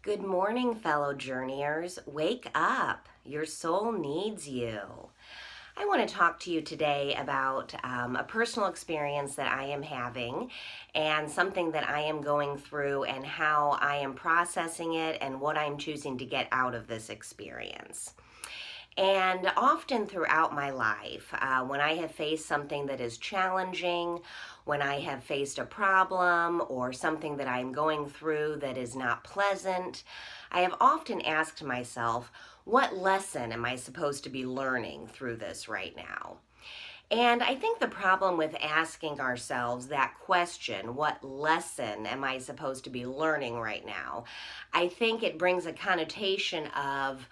Good morning, fellow journeyers. Wake up. Your soul needs you. I want to talk to you today about a personal experience that I am having and something that I am going through and how I am processing it and what I'm choosing to get out of this experience. And often throughout my life, when I have faced something that is challenging, when I have faced a problem or something that I'm going through that is not pleasant, I have often asked myself, what lesson am I supposed to be learning through this right now? And I think the problem with asking ourselves that question, what lesson am I supposed to be learning right now? I think it brings a connotation of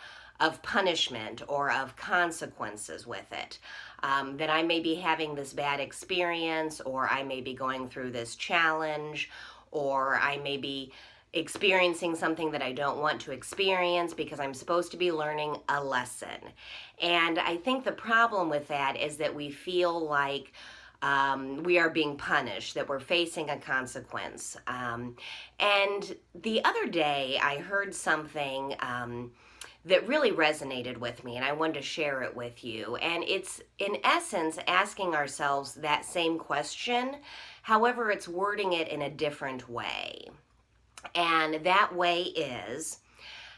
punishment or of consequences with it. That I may be having this bad experience, or I may be going through this challenge, or I may be experiencing something that I don't want to experience because I'm supposed to be learning a lesson. And I think the problem with that is that we feel like we are being punished, that we're facing a consequence. And the other day I heard something that really resonated with me, and I wanted to share it with you. And it's, in essence, asking ourselves that same question, however, it's wording it in a different way. And that way is,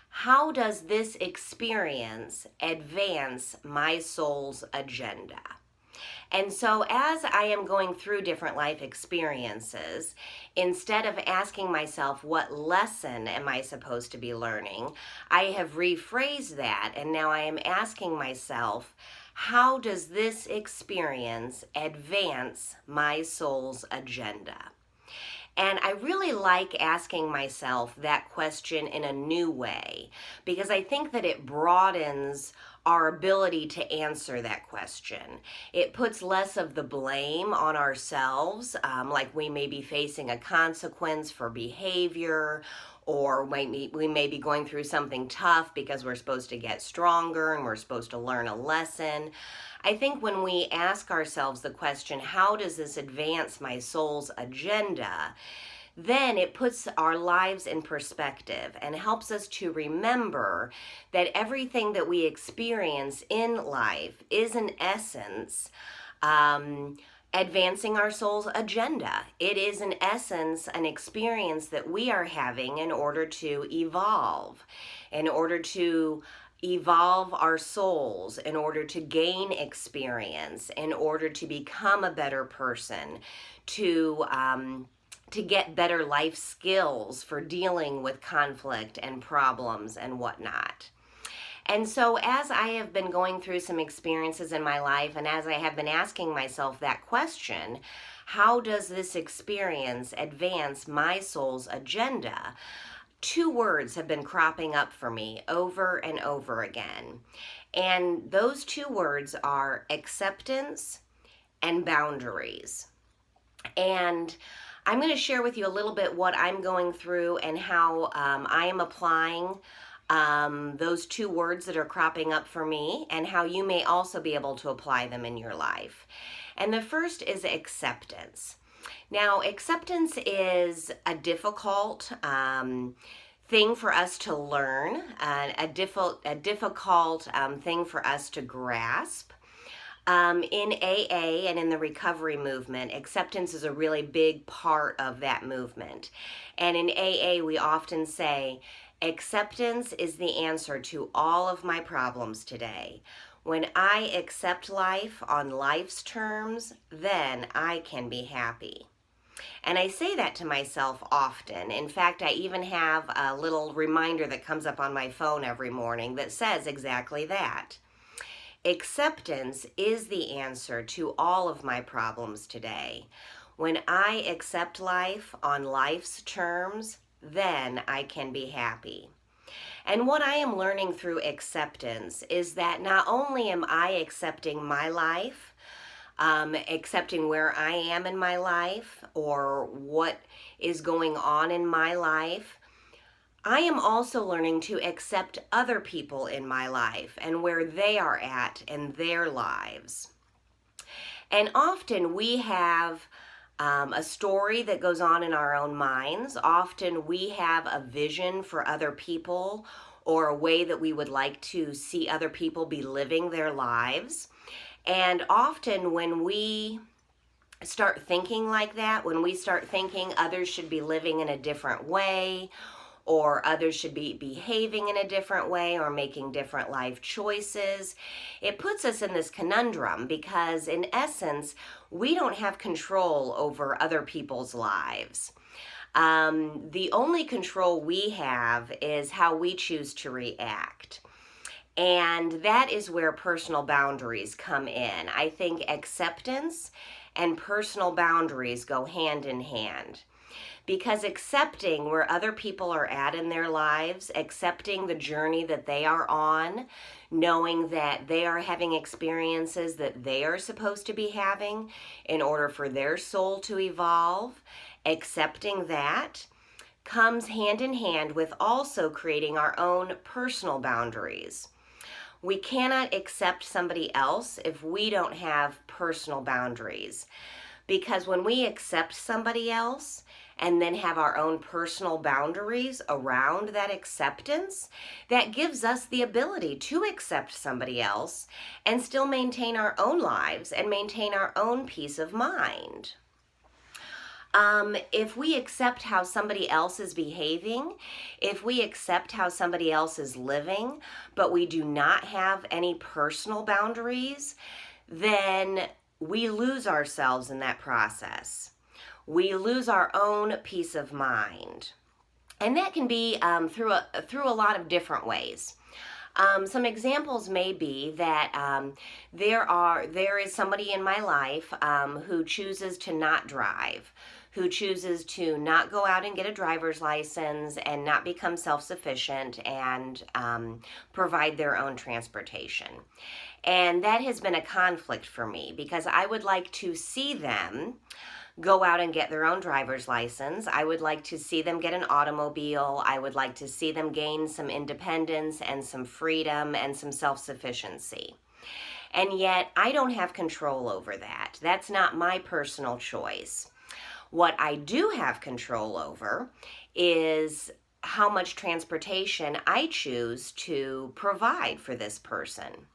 how does this experience advance my soul's agenda? And so as I am going through different life experiences, instead of asking myself, what lesson am I supposed to be learning, I have rephrased that, and now I am asking myself, how does this experience advance my soul's agenda? And I really like asking myself that question in a new way, because I think that it broadens our ability to answer that question. It puts less of the blame on ourselves, like we may be facing a consequence for behavior, or we may be going through something tough because we're supposed to get stronger and we're supposed to learn a lesson. I think when we ask ourselves the question, how does this advance my soul's agenda? Then it puts our lives in perspective and helps us to remember that everything that we experience in life is, in essence, advancing our soul's agenda. It is, in essence, an experience that we are having in order to evolve, in order to evolve our souls, in order to gain experience, in order to become a better person, to get better life skills for dealing with conflict and problems and whatnot. And so as I have been going through some experiences in my life, and as I have been asking myself that question, how does this experience advance my soul's agenda? Two words have been cropping up for me over and over again. And those two words are acceptance and boundaries. And I'm going to share with you a little bit what I'm going through and how I am applying those two words that are cropping up for me, and how you may also be able to apply them in your life. And the first is acceptance. Now, acceptance is a difficult thing for us to learn, a difficult thing for us to grasp. In AA and in the recovery movement, acceptance is a really big part of that movement. And in AA, we often say, acceptance is the answer to all of my problems today. When I accept life on life's terms, then I can be happy. And I say that to myself often. In fact, I even have a little reminder that comes up on my phone every morning that says exactly that. Acceptance is the answer to all of my problems today. When I accept life on life's terms, then I can be happy. And what I am learning through acceptance is that not only am I accepting my life, accepting where I am in my life or what is going on in my life, I am also learning to accept other people in my life and where they are at in their lives. And often we have a story that goes on in our own minds. Often we have a vision for other people or a way that we would like to see other people be living their lives. And often when we start thinking like that, when we start thinking others should be living in a different way, or others should be behaving in a different way or making different life choices, it puts us in this conundrum because, in essence, we don't have control over other people's lives. The only control we have is how we choose to react. And that is where personal boundaries come in. I think acceptance and personal boundaries go hand in hand. Because accepting where other people are at in their lives, accepting the journey that they are on, knowing that they are having experiences that they are supposed to be having in order for their soul to evolve, accepting that comes hand in hand with also creating our own personal boundaries. We cannot accept somebody else if we don't have personal boundaries. Because when we accept somebody else and then have our own personal boundaries around that acceptance, that gives us the ability to accept somebody else and still maintain our own lives and maintain our own peace of mind. If we accept how somebody else is behaving, if we accept how somebody else is living, but we do not have any personal boundaries, then we lose ourselves in that process. We lose our own peace of mind. And that can be through a lot of different ways. Some examples may be that there is somebody in my life who chooses to not drive, who chooses to not go out and get a driver's license and not become self-sufficient and provide their own transportation. And that has been a conflict for me because I would like to see them go out and get their own driver's license. I would like to see them get an automobile. I would like to see them gain some independence and some freedom and some self-sufficiency. And yet I don't have control over that. That's not my personal choice. What I do have control over is how much transportation I choose to provide for this person.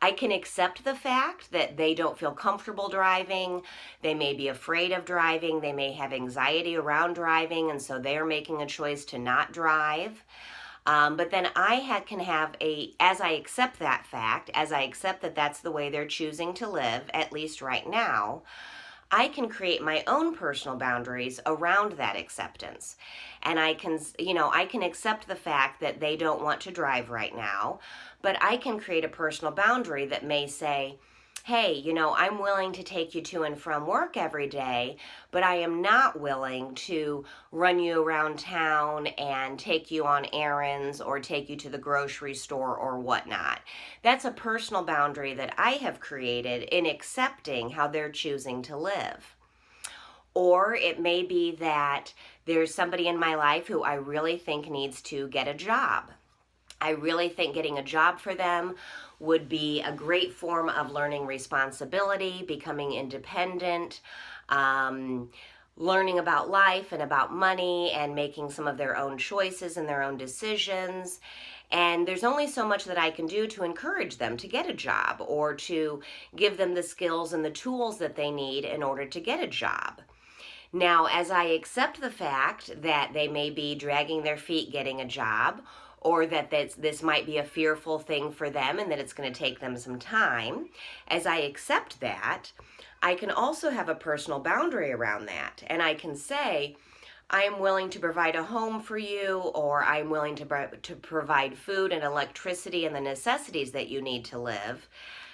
I can accept the fact that they don't feel comfortable driving, they may be afraid of driving, they may have anxiety around driving, and so they're making a choice to not drive. But then can have as I accept that fact, as I accept that that's the way they're choosing to live, at least right now, I can create my own personal boundaries around that acceptance. And I can accept the fact that they don't want to drive right now, but I can create a personal boundary that may say, hey, I'm willing to take you to and from work every day, but I am not willing to run you around town and take you on errands or take you to the grocery store or whatnot. That's a personal boundary that I have created in accepting how they're choosing to live. Or it may be that there's somebody in my life who I really think needs to get a job. I really think getting a job for them would be a great form of learning responsibility, becoming independent, learning about life and about money and making some of their own choices and their own decisions. And there's only so much that I can do to encourage them to get a job or to give them the skills and the tools that they need in order to get a job. Now, as I accept the fact that they may be dragging their feet getting a job, or that this might be a fearful thing for them and that it's going to take them some time, as I accept that, I can also have a personal boundary around that. And I can say, I'm willing to provide a home for you, or I'm willing to provide food and electricity and the necessities that you need to live.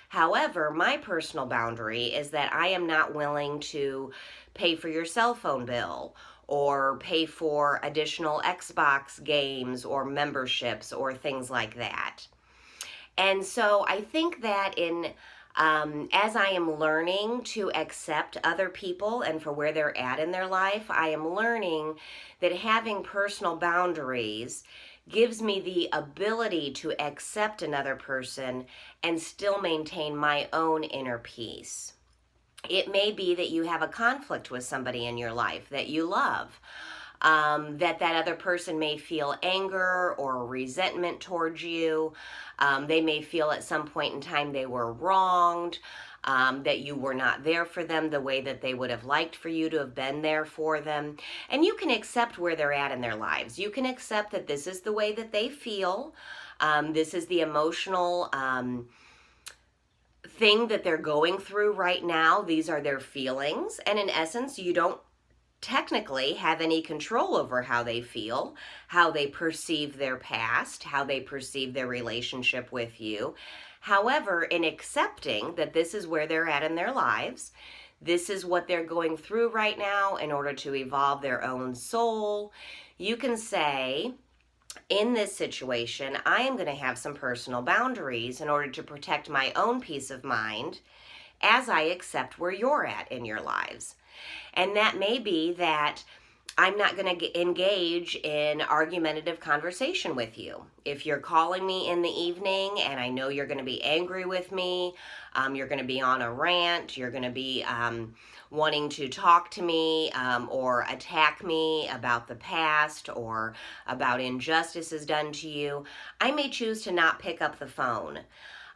However, my personal boundary is that I am not willing to pay for your cell phone bill or pay for additional Xbox games or memberships or things like that. And so I think that as I am learning to accept other people and for where they're at in their life, I am learning that having personal boundaries gives me the ability to accept another person and still maintain my own inner peace. It may be that you have a conflict with somebody in your life that you love. That other person may feel anger or resentment towards you. They may feel at some point in time they were wronged, that you were not there for them the way that they would have liked for you to have been there for them. And you can accept where they're at in their lives. You can accept that this is the way that they feel. This is the emotional thing that they're going through right now. These are their feelings. And in essence, you don't technically have any control over how they feel, how they perceive their past, how they perceive their relationship with you. However, in accepting that this is where they're at in their lives, this is what they're going through right now in order to evolve their own soul, you can say, in this situation, I am going to have some personal boundaries in order to protect my own peace of mind as I accept where you're at in your lives. And that may be that I'm not going to engage in argumentative conversation with you. If you're calling me in the evening and I know you're going to be angry with me, you're going to be on a rant, you're going to be wanting to talk to me or attack me about the past or about injustices done to you, I may choose to not pick up the phone.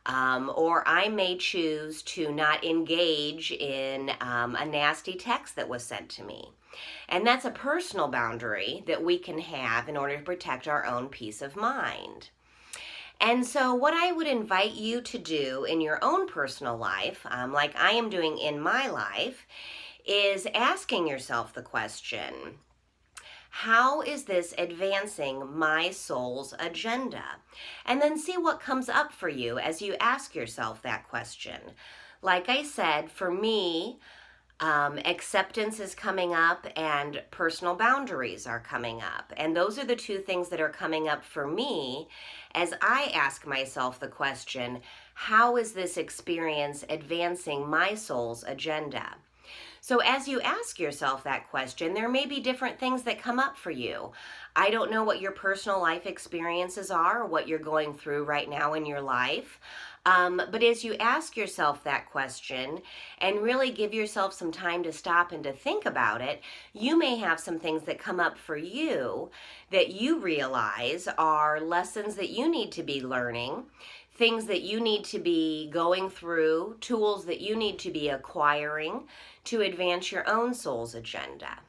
Or I may choose to not engage in a nasty text that was sent to me. And that's a personal boundary that we can have in order to protect our own peace of mind. And so what I would invite you to do in your own personal life, like I am doing in my life, is asking yourself the question, how is this advancing my soul's agenda? And then see what comes up for you as you ask yourself that question. Like I said, for me, acceptance is coming up and personal boundaries are coming up. And those are the two things that are coming up for me as I ask myself the question, how is this experience advancing my soul's agenda? So as you ask yourself that question, there may be different things that come up for you. I don't know what your personal life experiences are, or what you're going through right now in your life. But as you ask yourself that question and really give yourself some time to stop and to think about it, you may have some things that come up for you that you realize are lessons that you need to be learning, things that you need to be going through, tools that you need to be acquiring to advance your own soul's agenda.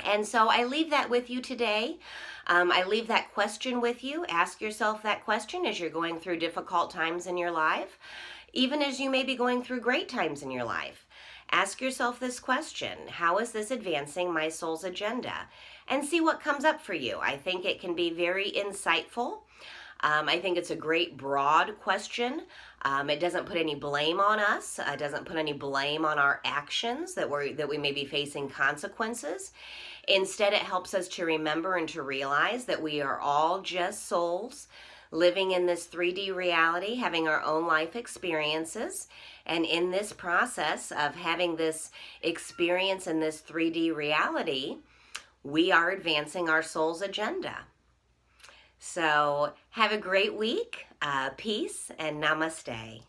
And so I leave that with you today. I leave that question with you. Ask yourself that question as you're going through difficult times in your life, even as you may be going through great times in your life. Ask yourself this question, how is this advancing my soul's agenda? And see what comes up for you. I think it can be very insightful. I think it's a great broad question. It doesn't put any blame on us. It doesn't put any blame on our actions that we may be facing consequences. Instead, it helps us to remember and to realize that we are all just souls living in this 3D reality, having our own life experiences. And in this process of having this experience in this 3D reality, we are advancing our soul's agenda. So have a great week. Peace and namaste.